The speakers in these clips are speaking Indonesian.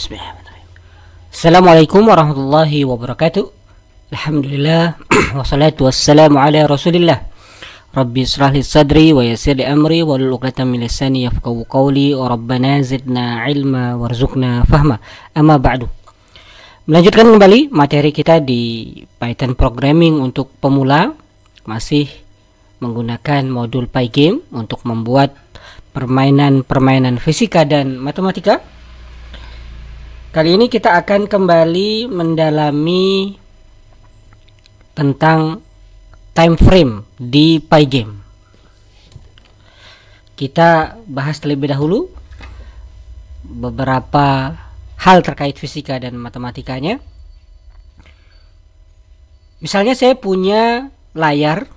Bismillahirrahmanirrahim. Assalamualaikum warahmatullahi wabarakatuh. Alhamdulillah wassalatu wassalamu ala Rasulillah. Rabbi israh li sadri wa yassir li amri wahlul 'uqdatam min lisani yafqahu qawli wa rabbana zidna ilma warzuqna fahma. Amma ba'du. Melanjutkan kembali materi kita di Python programming untuk pemula, masih menggunakan modul Pygame untuk membuat permainan-permainan fisika dan matematika. Kali ini kita akan kembali mendalami tentang time frame di Pygame. Kita bahas terlebih dahulu beberapa hal terkait fisika dan matematikanya. Misalnya saya punya layar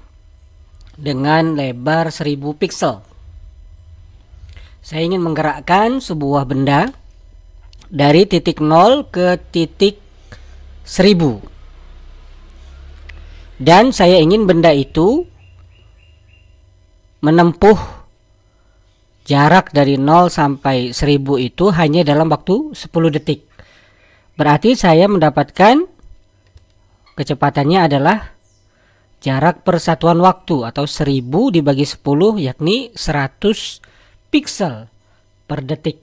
dengan lebar 1000 pixel. Saya ingin menggerakkan sebuah benda dari titik 0 ke titik 1000, dan saya ingin benda itu menempuh jarak dari 0 sampai 1000 itu hanya dalam waktu 10 detik. Berarti saya mendapatkan kecepatannya adalah jarak persatuan waktu, atau 1000 dibagi 10, yakni 100 pixel per detik.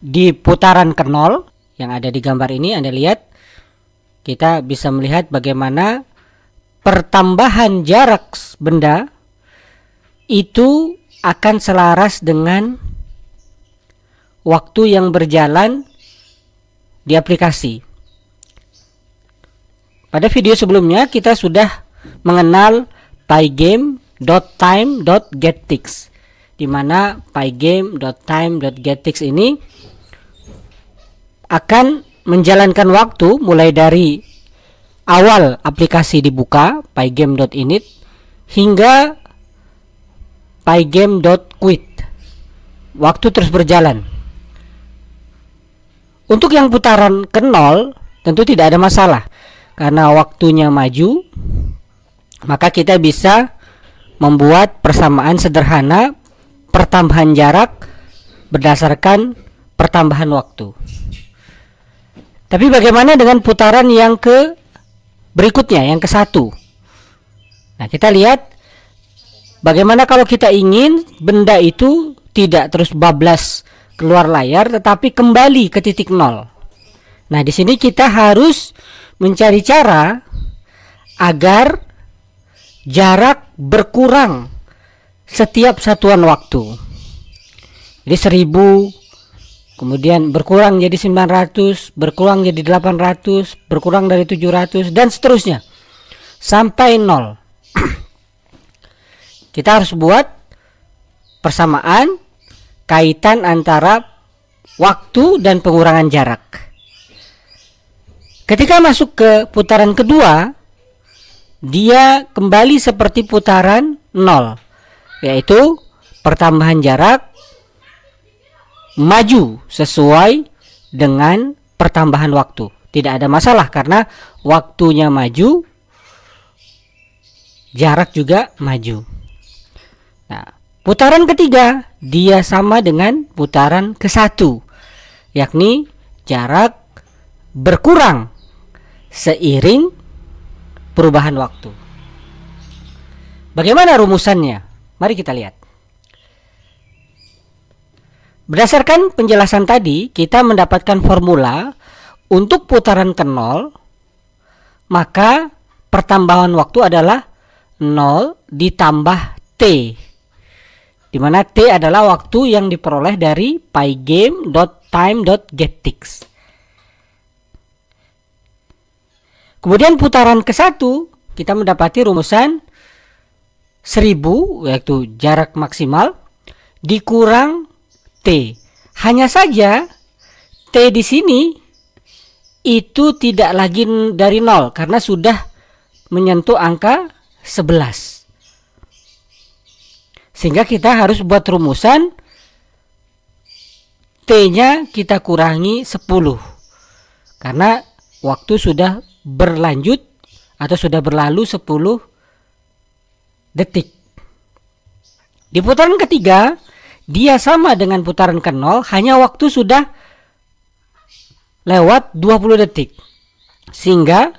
Di putaran ke 0 yang ada di gambar ini, Anda lihat, kita bisa melihat bagaimana pertambahan jarak benda itu akan selaras dengan waktu yang berjalan di aplikasi. Pada video sebelumnya kita sudah mengenal pygame.time.getTicks, di mana pygame.time.getTicks ini akan menjalankan waktu mulai dari awal aplikasi dibuka, pygame.init, hingga pygame.quit. Waktu terus berjalan. Untuk yang putaran ke 0 tentu tidak ada masalah, karena waktunya maju, maka kita bisa membuat persamaan sederhana pertambahan jarak berdasarkan pertambahan waktu. Tapi bagaimana dengan putaran yang ke berikutnya, yang ke-1? Nah, kita lihat bagaimana kalau kita ingin benda itu tidak terus bablas keluar layar, tetapi kembali ke titik 0. Nah, di sini kita harus mencari cara agar jarak berkurang setiap satuan waktu. Jadi 1000, kemudian berkurang jadi 900, berkurang jadi 800, berkurang dari 700, dan seterusnya sampai 0. Kita harus buat persamaan kaitan antara waktu dan pengurangan jarak. Ketika masuk ke putaran kedua, dia kembali seperti putaran 0, yaitu pertambahan jarak maju sesuai dengan pertambahan waktu. Tidak ada masalah karena waktunya maju, jarak juga maju. Nah, putaran ketiga dia sama dengan putaran ke-1, yakni jarak berkurang seiring perubahan waktu. Bagaimana rumusannya? Mari kita lihat. Berdasarkan penjelasan tadi, kita mendapatkan formula untuk putaran ke 0, maka pertambahan waktu adalah 0 ditambah T, di mana T adalah waktu yang diperoleh dari pygame.time.getTicks. Kemudian putaran ke-1, kita mendapati rumusan 1000, yaitu jarak maksimal, dikurang T. Hanya saja T di sini itu tidak lagi dari 0 karena sudah menyentuh angka 11. Sehingga kita harus buat rumusan T-nya kita kurangi 10. Karena waktu sudah berlanjut atau sudah berlalu 10 detik. Di putaran ketiga dia sama dengan putaran ke-0, hanya waktu sudah lewat 20 detik. Sehingga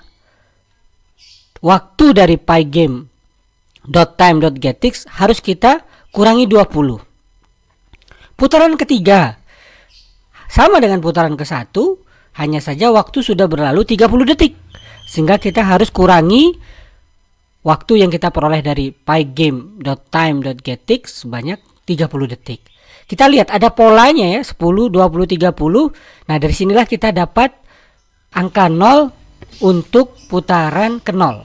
waktu dari pygame.time.getTix harus kita kurangi 20. Putaran ketiga sama dengan putaran ke-1, hanya saja waktu sudah berlalu 30 detik. Sehingga kita harus kurangi waktu yang kita peroleh dari pygame.time.getTix sebanyak 30 detik. Kita lihat ada polanya ya, 10, 20, 30. Nah, dari sinilah kita dapat angka 0 untuk putaran ke-0.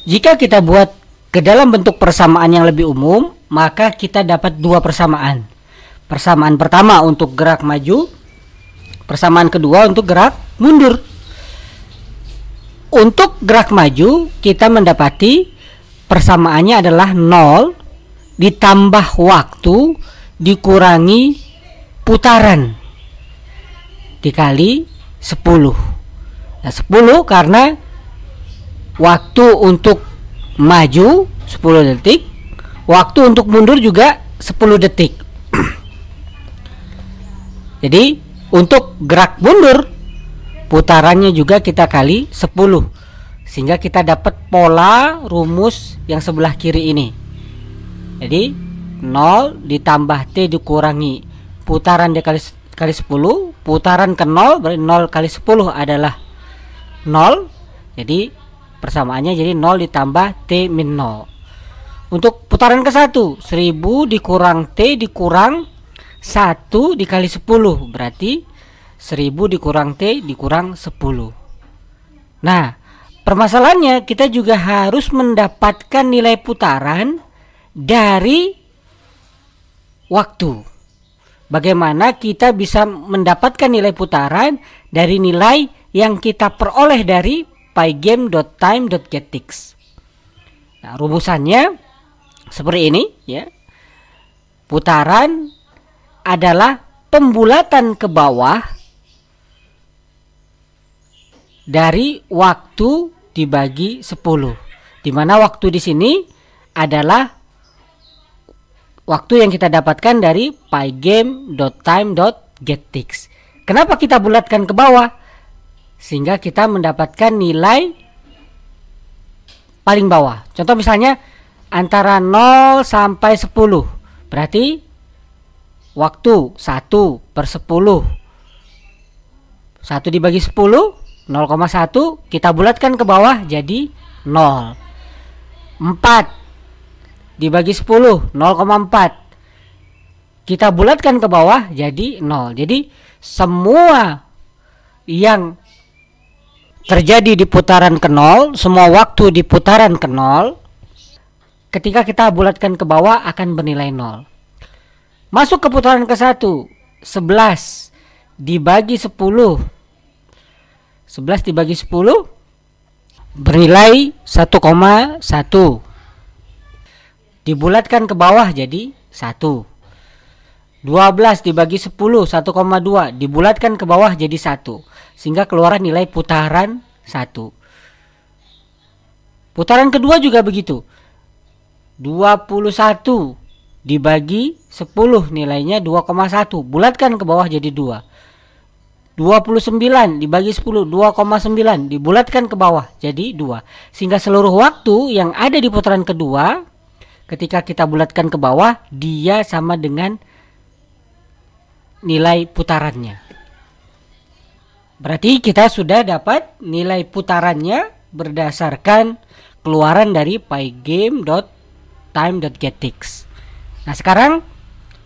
Jika kita buat ke dalam bentuk persamaan yang lebih umum, maka kita dapat dua persamaan. Persamaan pertama untuk gerak maju, persamaan kedua untuk gerak mundur. Untuk gerak maju, kita mendapati persamaannya adalah 0 ditambah waktu dikurangi putaran dikali 10. Nah, 10 karena waktu untuk maju 10 detik, waktu untuk mundur juga 10 detik. Jadi untuk gerak mundur putarannya juga kita kali 10, sehingga kita dapat pola rumus yang sebelah kiri ini. Jadi 0 ditambah T dikurangi putaran dikali 10, putaran ke 0 berarti 0 kali 10 adalah 0. Jadi persamaannya jadi 0 ditambah T min 0. Untuk putaran ke 1, 1000 dikurang T dikurang 1 dikali 10 berarti 1000 dikurang T dikurang 10. Nah, permasalahannya kita juga harus mendapatkan nilai putaran dari waktu. Bagaimana kita bisa mendapatkan nilai putaran dari nilai yang kita peroleh dari pygame.time.getTix. Nah, rumusannya seperti ini ya. Putaran adalah pembulatan ke bawah dari waktu dibagi 10. Di mana waktu di sini adalah waktu yang kita dapatkan dari pygame.time.getTix. Kenapa kita bulatkan ke bawah? Sehingga kita mendapatkan nilai paling bawah. Contoh misalnya antara 0 sampai 10. Berarti waktu 1 per 10. 1 dibagi 10, 0,1. Kita bulatkan ke bawah jadi 0. 4 dibagi 10, 0,4. Kita bulatkan ke bawah jadi 0. Jadi semua yang terjadi di putaran ke 0, semua waktu di putaran ke 0, ketika kita bulatkan ke bawah akan bernilai 0. Masuk ke putaran ke 1, 11 dibagi 10. 11 dibagi 10 bernilai 1,1. Dibulatkan ke bawah jadi 1. 12 dibagi 10, 1,2. Dibulatkan ke bawah jadi 1. Sehingga keluar nilai putaran 1. Putaran kedua juga begitu. 21 dibagi 10 nilainya 2,1. Bulatkan ke bawah jadi 2. 29 dibagi 10, 2,9. Dibulatkan ke bawah jadi 2. Sehingga seluruh waktu yang ada di putaran kedua, ketika kita bulatkan ke bawah, dia sama dengan nilai putarannya. Berarti kita sudah dapat nilai putarannya berdasarkan keluaran dari pygame.time.getTix. Nah, sekarang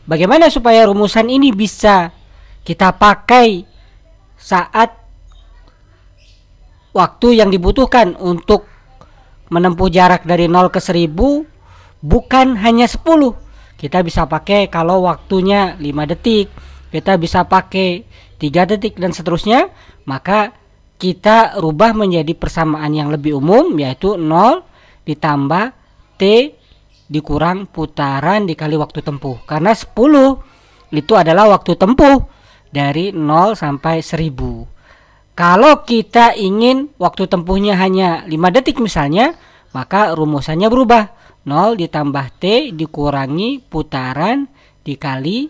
bagaimana supaya rumusan ini bisa kita pakai saat waktu yang dibutuhkan untuk menempuh jarak dari 0 ke 1000 bukan hanya 10. Kita bisa pakai kalau waktunya 5 detik, kita bisa pakai 3 detik dan seterusnya. Maka kita rubah menjadi persamaan yang lebih umum, yaitu 0 ditambah T dikurang putaran dikali waktu tempuh. Karena 10 itu adalah waktu tempuh dari 0 sampai 1000. Kalau kita ingin waktu tempuhnya hanya 5 detik misalnya, maka rumusannya berubah 0 ditambah T dikurangi putaran dikali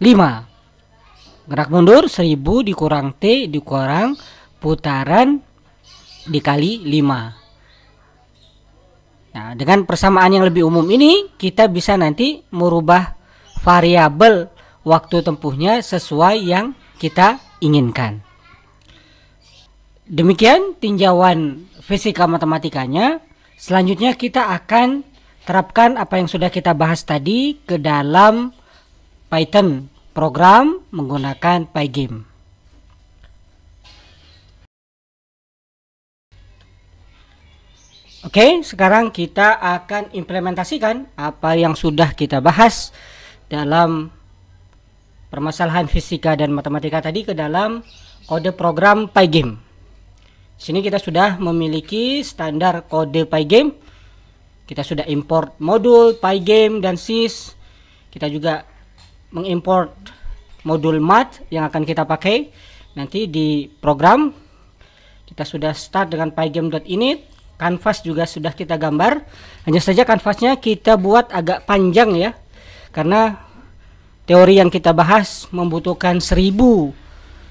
5. Gerak mundur 1000 dikurang T dikurang putaran dikali 5. Nah, dengan persamaan yang lebih umum ini kita bisa nanti merubah variabel waktu tempuhnya sesuai yang kita inginkan. Demikian tinjauan fisika matematikanya. Selanjutnya kita akan terapkan apa yang sudah kita bahas tadi ke dalam Python program menggunakan Pygame. Oke, sekarang kita akan implementasikan apa yang sudah kita bahas dalam permasalahan fisika dan matematika tadi ke dalam kode program Pygame. Sini kita sudah memiliki standar kode Pygame. Kita sudah import modul Pygame dan sys. Kita juga mengimport modul math yang akan kita pakai nanti di program. Kita sudah start dengan pygame.init. Canvas juga sudah kita gambar. Hanya saja kanvasnya kita buat agak panjang ya, karena teori yang kita bahas membutuhkan 1000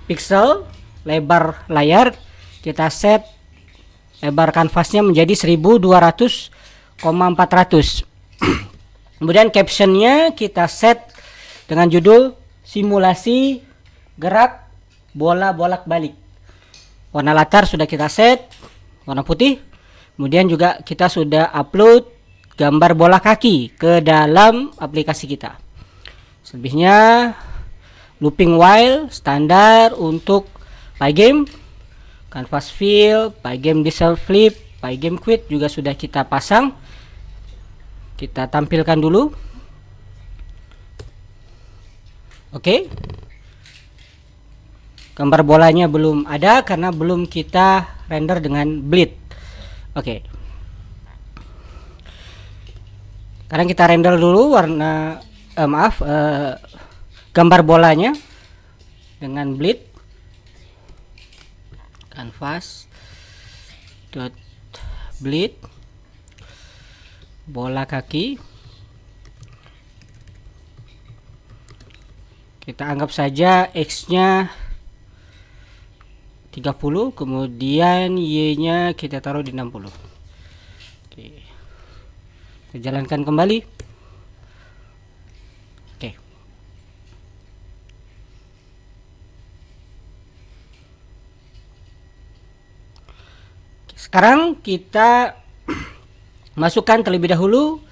pixel lebar layar. Kita set lebar kanvasnya menjadi 1200,400. Kemudian captionnya kita set dengan judul simulasi gerak bola bolak-balik. Warna latar sudah kita set warna putih. Kemudian juga kita sudah upload gambar bola kaki ke dalam aplikasi kita. Selebihnya looping while standar untuk Pygame, canvas fill, Pygame diesel flip, Pygame quit juga sudah kita pasang. Kita tampilkan dulu. Oke. Gambar bolanya belum ada karena belum kita render dengan bleed. Oke. Sekarang kita render dulu warna gambar bolanya dengan bleed. Canvas dot bleed bola kaki. Kita anggap saja X-nya 30, kemudian Y-nya kita taruh di 60. Oke. Kita jalankan kembali. Oke. Sekarang kita masukkan terlebih dahulu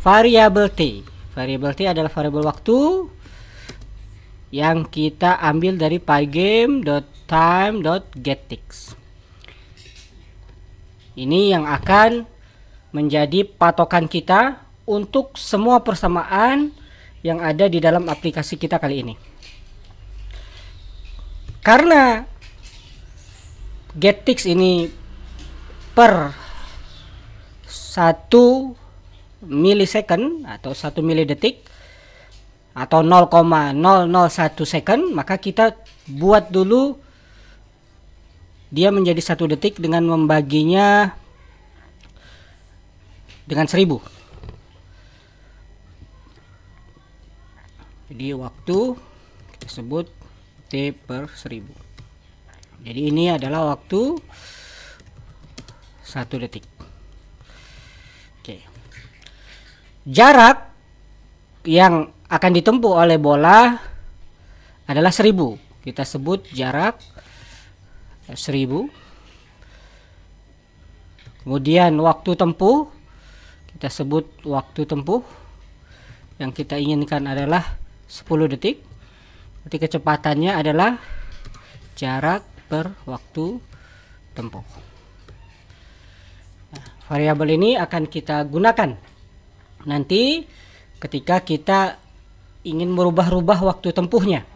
variabel T. Variabel T adalah variabel waktu yang kita ambil dari pygame.time.getTicks. Ini yang akan menjadi patokan kita untuk semua persamaan yang ada di dalam aplikasi kita kali ini. Karena getTicks ini per 1 milisecond atau 1 milidetik atau 0,001 second, maka kita buat dulu dia menjadi 1 detik dengan membaginya dengan 1000. Jadi waktu kita sebut T per 1000. Jadi ini adalah waktu 1 detik. Oke. Jarak yang akan ditempuh oleh bola adalah 1000. Kita sebut jarak 1000. Kemudian waktu tempuh kita sebut waktu tempuh. Yang kita inginkan adalah 10 detik. Berarti kecepatannya adalah jarak per waktu tempuh. Nah, variabel ini akan kita gunakan nanti ketika kita ingin merubah-rubah waktu tempuhnya.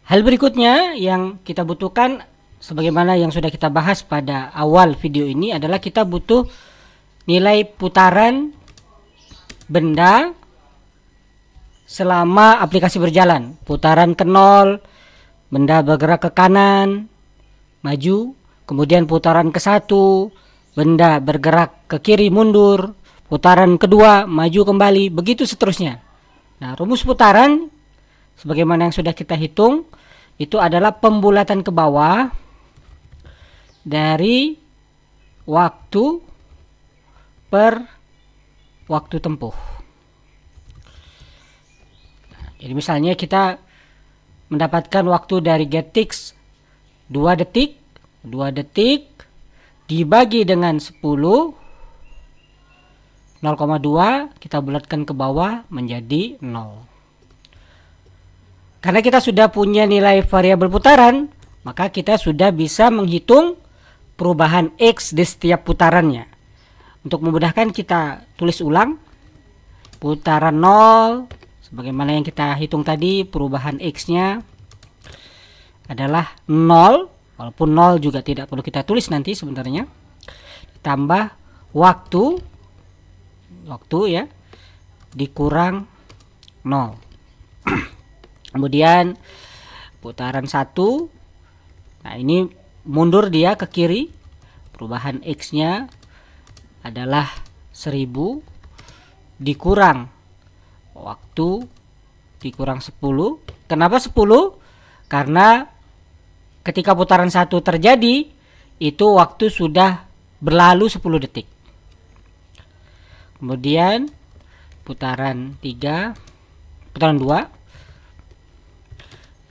Hal berikutnya yang kita butuhkan, sebagaimana yang sudah kita bahas pada awal video ini, adalah kita butuh nilai putaran benda selama aplikasi berjalan. Putaran ke 0, benda bergerak ke kanan, maju, kemudian putaran ke-1 benda bergerak ke kiri mundur, putaran kedua maju kembali, begitu seterusnya. Nah, rumus putaran sebagaimana yang sudah kita hitung itu adalah pembulatan ke bawah dari waktu per waktu tempuh. Jadi misalnya kita mendapatkan waktu dari GetTix 2 detik, 2 detik dibagi dengan 10, 0,2 kita bulatkan ke bawah menjadi 0. Karena kita sudah punya nilai variabel putaran, maka kita sudah bisa menghitung perubahan X di setiap putarannya. Untuk memudahkan kita tulis ulang. Putaran 0 sebagaimana yang kita hitung tadi, perubahan X-nya adalah 0, walaupun 0 juga tidak perlu kita tulis nanti sebenarnya. Ditambah waktu ya, dikurang 0. Kemudian putaran 1, nah ini mundur dia ke kiri, perubahan X-nya adalah 1000 dikurang waktu dikurang 10. Kenapa 10? Karena ketika putaran 1 terjadi itu waktu sudah berlalu 10 detik. Kemudian putaran 3, putaran 2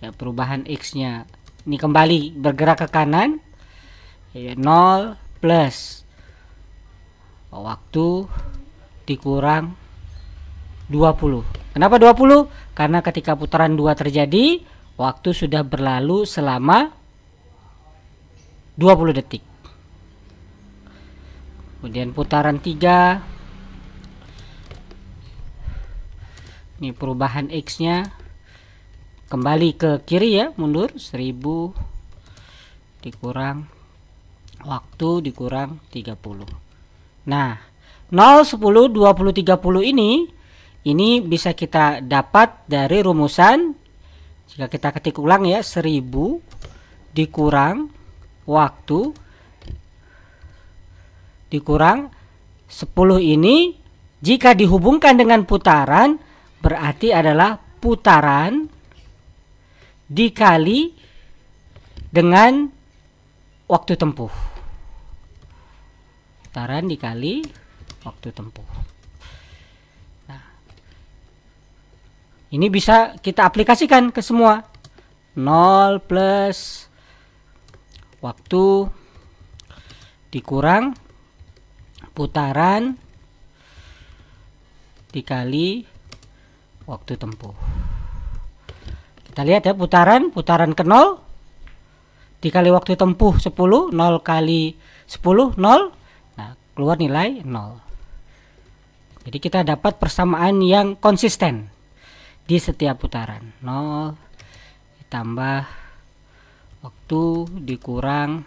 ya, perubahan X-nya ini kembali bergerak ke kanan ya, 0 plus waktu dikurang 20. Kenapa 20? Karena ketika putaran 2 terjadi, waktu sudah berlalu selama 20 detik. Kemudian putaran 3, ini perubahan X-nya kembali ke kiri ya, mundur 1000 dikurang waktu dikurang 30. Nah, 0, 10, 20, 30 ini bisa kita dapat dari rumusan. Jika kita ketik ulang ya, 1000 dikurang waktu dikurang 10 ini jika dihubungkan dengan putaran berarti adalah putaran dikali dengan waktu tempuh. Putaran dikali waktu tempuh. Ini bisa kita aplikasikan ke semua. 0 plus waktu dikurang putaran dikali waktu tempuh. Kita lihat ya, putaran ke 0 dikali waktu tempuh 10, 0 kali 10, 0. Nah, keluar nilai 0. Jadi kita dapat persamaan yang konsisten di setiap putaran. 0 ditambah waktu dikurang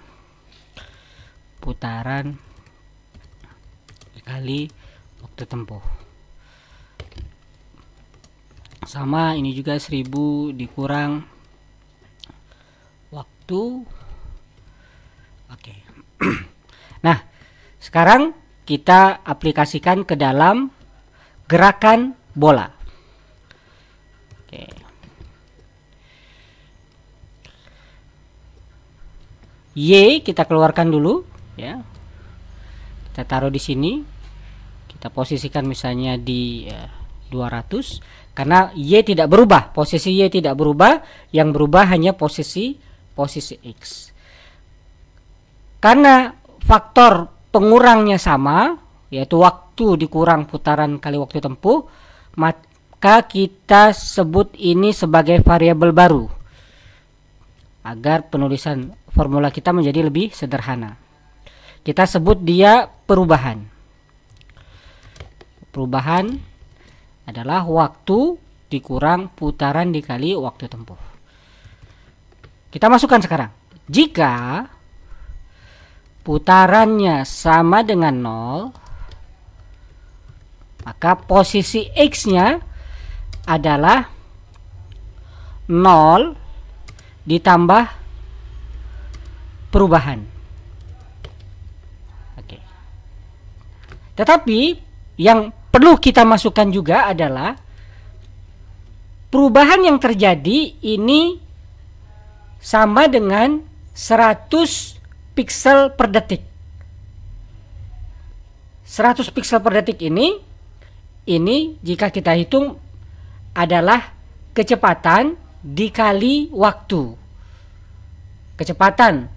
putaran dikali waktu tempuh. Sama ini juga 1000 dikurang waktu. Oke. Nah, sekarang kita aplikasikan ke dalam gerakan bola. Oke. Y kita keluarkan dulu ya. Kita taruh di sini. Kita posisikan misalnya di 200 karena Y tidak berubah. Posisi Y tidak berubah, yang berubah hanya posisi X. Karena faktor pengurangnya sama, yaitu waktu dikurang putaran kali waktu tempuh, maka kita sebut ini sebagai variabel baru agar penulisan formula kita menjadi lebih sederhana. Kita sebut dia perubahan. Perubahan adalah waktu dikurang putaran dikali waktu tempuh. Kita masukkan sekarang. Jika putarannya sama dengan 0, maka posisi X-nya adalah 0 ditambah perubahan. Oke. Tetapi yang perlu kita masukkan juga adalah perubahan yang terjadi ini sama dengan 100 piksel per detik. 100 piksel per detik ini jika kita hitung adalah kecepatan dikali waktu. Kecepatan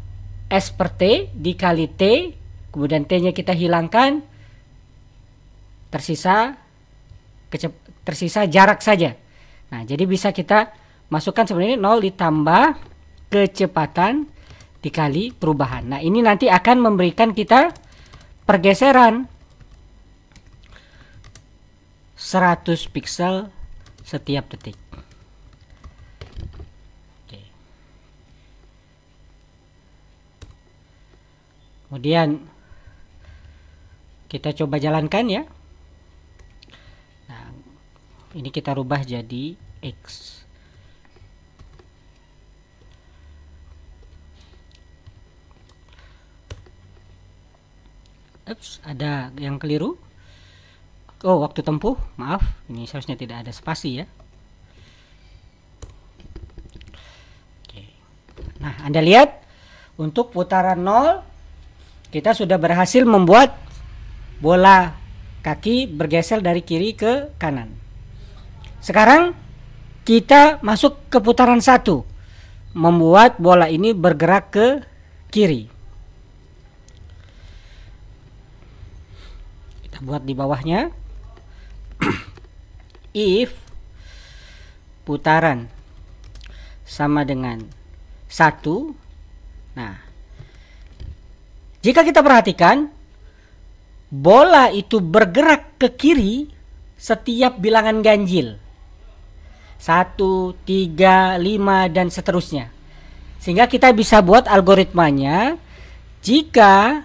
S per T dikali T, kemudian T nya kita hilangkan, tersisa jarak saja. Nah, jadi bisa kita masukkan sebenarnya 0 ditambah kecepatan dikali perubahan. Nah, ini nanti akan memberikan kita pergeseran 100 piksel setiap detik. Oke. Kemudian kita coba jalankan ya. Nah, ini kita rubah jadi X. Ups, ada yang keliru. Oh, waktu tempuh, maaf, ini seharusnya tidak ada spasi ya. Oke. Nah, Anda lihat untuk putaran 0 kita sudah berhasil membuat bola kaki bergeser dari kiri ke kanan. Sekarang kita masuk ke putaran 1, membuat bola ini bergerak ke kiri. Kita buat di bawahnya. If putaran sama dengan 1. Nah, jika kita perhatikan bola itu bergerak ke kiri setiap bilangan ganjil 1, 3, 5 dan seterusnya. Sehingga kita bisa buat algoritmanya jika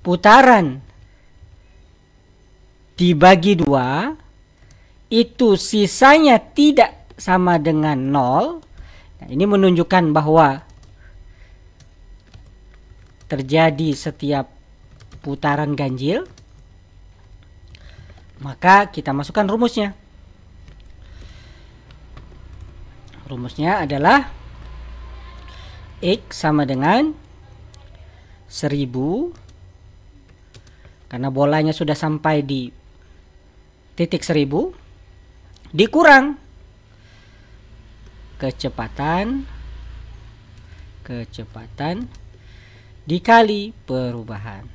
putaran dibagi 2 itu sisanya tidak sama dengan 0. Nah, ini menunjukkan bahwa terjadi setiap putaran ganjil. Maka kita masukkan rumusnya. Rumusnya adalah X sama dengan 1000, karena bolanya sudah sampai di titik 1000, dikurang kecepatan dikali perubahan.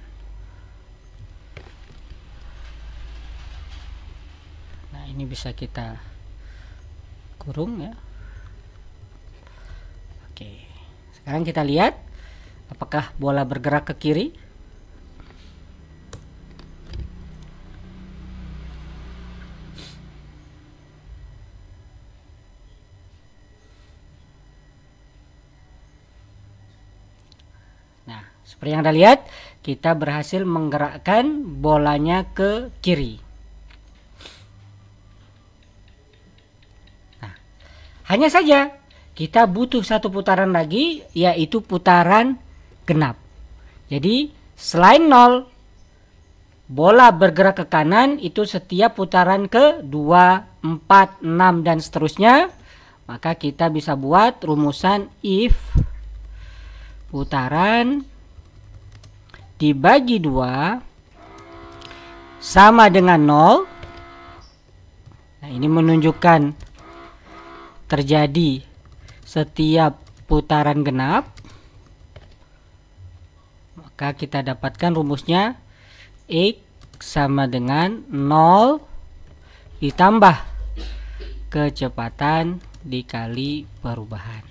Nah, ini bisa kita kurung ya. Oke, sekarang kita lihat apakah bola bergerak ke kiri. Seperti yang Anda lihat, kita berhasil menggerakkan bolanya ke kiri. Nah, hanya saja kita butuh satu putaran lagi, yaitu putaran genap. Jadi selain 0, bola bergerak ke kanan itu setiap putaran ke 2, 4, 6 dan seterusnya. Maka kita bisa buat rumusan if putaran dibagi 2 sama dengan 0. Nah, ini menunjukkan terjadi setiap putaran genap. Maka kita dapatkan rumusnya X sama dengan 0 ditambah kecepatan dikali perubahan.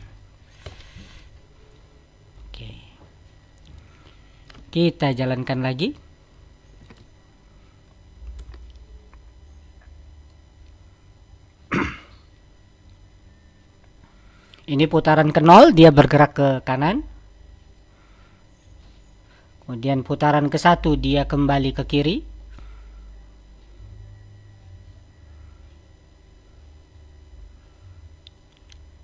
Kita jalankan lagi. Ini putaran ke 0, dia bergerak ke kanan. Kemudian putaran ke 1 dia kembali ke kiri.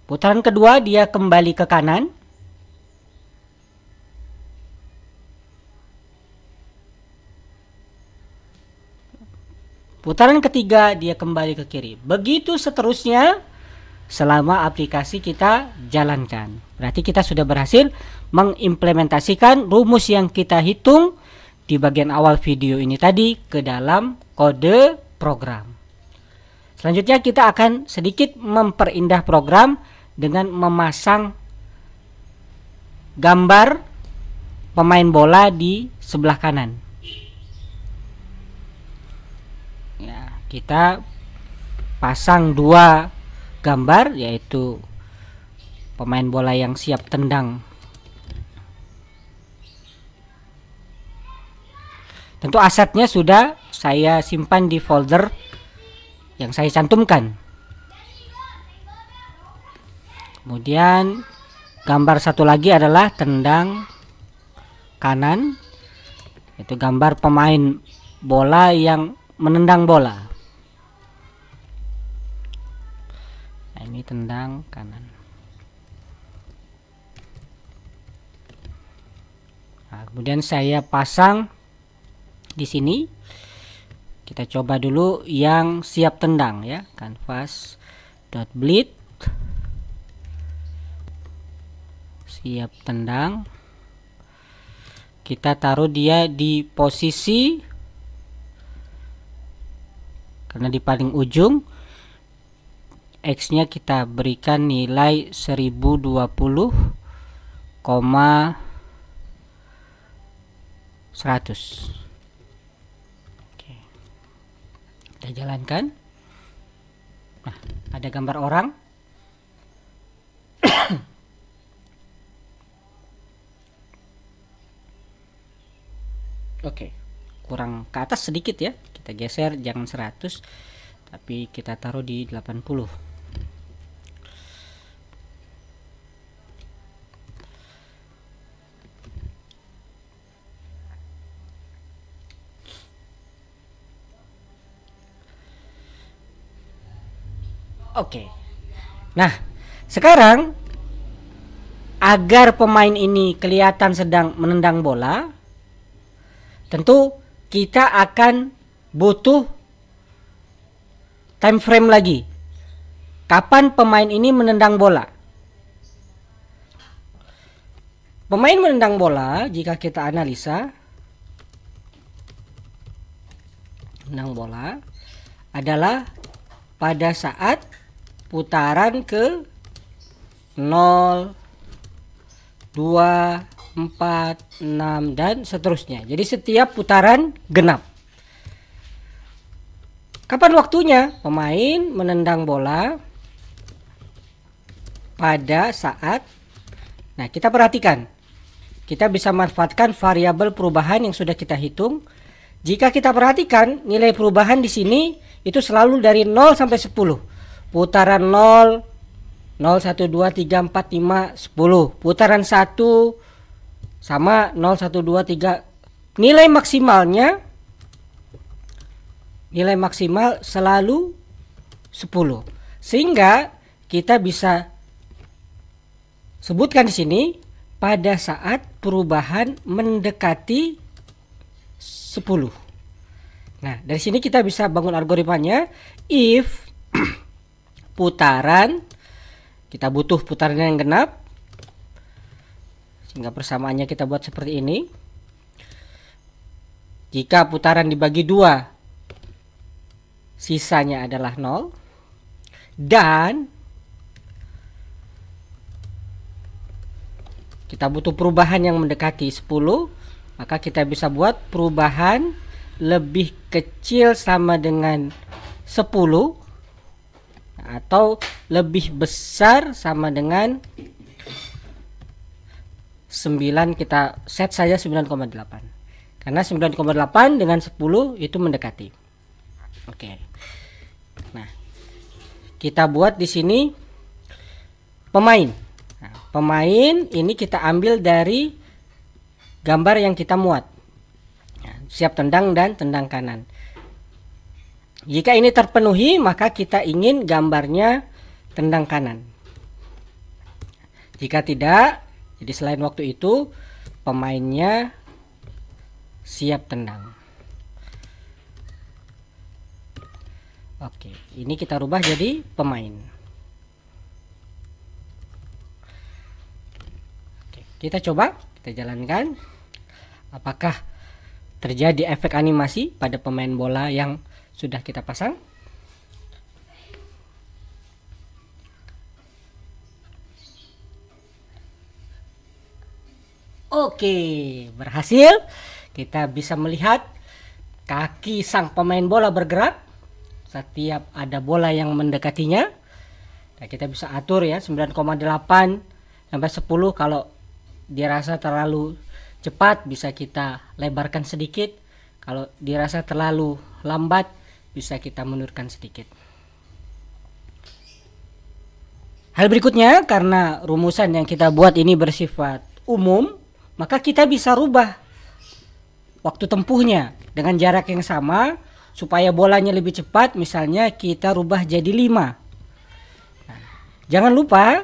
Putaran kedua dia kembali ke kanan. Putaran ketiga dia kembali ke kiri. Begitu seterusnya selama aplikasi kita jalankan. Berarti kita sudah berhasil mengimplementasikan rumus yang kita hitung di bagian awal video ini tadi ke dalam kode program. Selanjutnya kita akan sedikit memperindah program dengan memasang gambar pemain bola di sebelah kanan. Ya, kita pasang dua gambar, yaitu pemain bola yang siap tendang. Tentu asetnya sudah saya simpan di folder yang saya cantumkan. Kemudian gambar satu lagi adalah tendang kanan, itu gambar pemain bola yang menendang bola. Nah, ini tendang kanan. Nah, kemudian saya pasang di sini. Kita coba dulu yang siap tendang ya, canvas.bleed siap tendang. Kita taruh dia di posisi, karena di paling ujung, X-nya kita berikan nilai 1020,100. Oke. Kita jalankan. Nah, ada gambar orang. Oke, kurang ke atas sedikit ya. Kita geser, jangan 100, tapi kita taruh di 80. Oke. Nah, sekarang agar pemain ini kelihatan sedang menendang bola, tentu kita akan butuh time frame lagi. Kapan pemain ini menendang bola? Pemain menendang bola, jika kita analisa, menendang bola adalah pada saat putaran ke 0, 2, 4, 6 dan seterusnya. Jadi setiap putaran genap. Kapan waktunya? Pemain menendang bola pada saat, nah kita perhatikan, kita bisa manfaatkan variabel perubahan yang sudah kita hitung. Jika kita perhatikan, nilai perubahan di sini itu selalu dari 0 sampai 10. Putaran 0, 0, 1, 2, 3, 4, 5, 10. Putaran 1 sama 0, 1, 2, 3. Nilai maksimalnya, nilai maksimal selalu 10. Sehingga kita bisa sebutkan di sini pada saat perubahan mendekati 10. Nah, dari sini kita bisa bangun algoritmanya. If putaran, kita butuh putaran yang genap, sehingga persamaannya kita buat seperti ini. Jika putaran dibagi 2, sisanya adalah 0. Dan kita butuh perubahan yang mendekati 10, maka kita bisa buat perubahan lebih kecil sama dengan 10 atau lebih besar sama dengan 9. Kita set saja 9,8 karena 9,8 dengan 10 itu mendekati. Oke. Nah, kita buat di sini pemain. Nah, pemain ini kita ambil dari gambar yang kita muat. Nah, siap tendang dan tendang kanan. Jika ini terpenuhi, maka kita ingin gambarnya tendang kanan. Jika tidak, jadi selain waktu itu pemainnya siap tendang. Oke, ini kita rubah jadi pemain. Oke, kita coba, kita jalankan. Apakah terjadi efek animasi pada pemain bola yang sudah kita pasang? Oke, berhasil. Kita bisa melihat kaki sang pemain bola bergerak setiap ada bola yang mendekatinya. Nah, kita bisa atur ya 9,8 sampai 10. Kalau dirasa terlalu cepat bisa kita lebarkan sedikit. Kalau dirasa terlalu lambat bisa kita mundur sedikit. Hal berikutnya, karena rumusan yang kita buat ini bersifat umum, maka kita bisa rubah waktu tempuhnya dengan jarak yang sama supaya bolanya lebih cepat. Misalnya kita rubah jadi 5. Nah, jangan lupa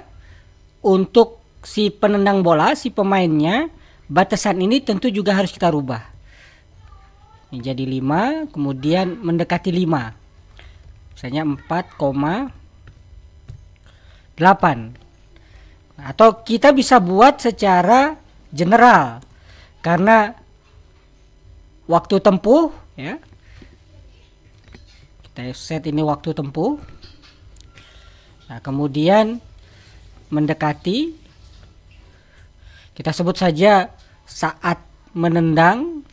untuk si penendang bola, si pemainnya, batasan ini tentu juga harus kita rubah. Ini jadi 5, kemudian mendekati 5. Misalnya 4,8. Atau kita bisa buat secara general, karena waktu tempuh ya, kita set ini waktu tempuh. Nah, kemudian mendekati, kita sebut saja saat menendang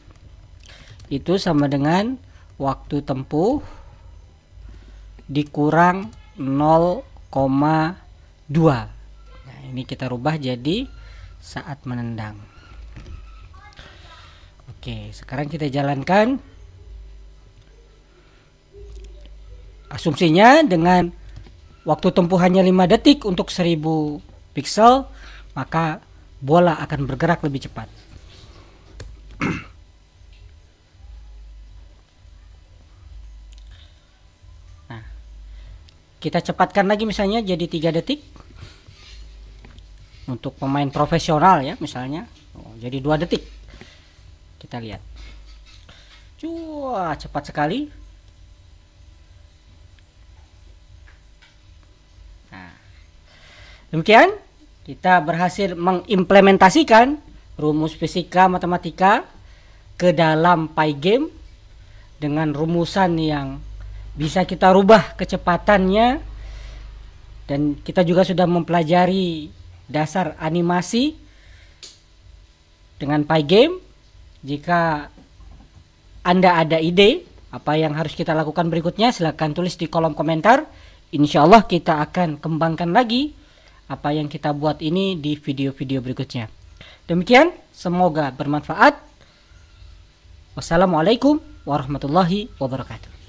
itu sama dengan waktu tempuh dikurang 0,2. Nah, ini kita rubah jadi saat menendang. Oke, sekarang kita jalankan. Asumsinya dengan waktu tempuh hanya 5 detik untuk 1000 pixel, maka bola akan bergerak lebih cepat. Nah, kita cepatkan lagi misalnya jadi 3 detik. Untuk pemain profesional ya misalnya, jadi 2 detik. Kita lihat, wah cepat sekali. Nah, demikian kita berhasil mengimplementasikan rumus fisika matematika ke dalam Pygame dengan rumusan yang bisa kita rubah kecepatannya, dan kita juga sudah mempelajari dasar animasi dengan Pygame. Jika Anda ada ide apa yang harus kita lakukan berikutnya, silahkan tulis di kolom komentar. Insya Allah kita akan kembangkan lagi apa yang kita buat ini di video-video berikutnya. Demikian, semoga bermanfaat. Wassalamualaikum warahmatullahi wabarakatuh.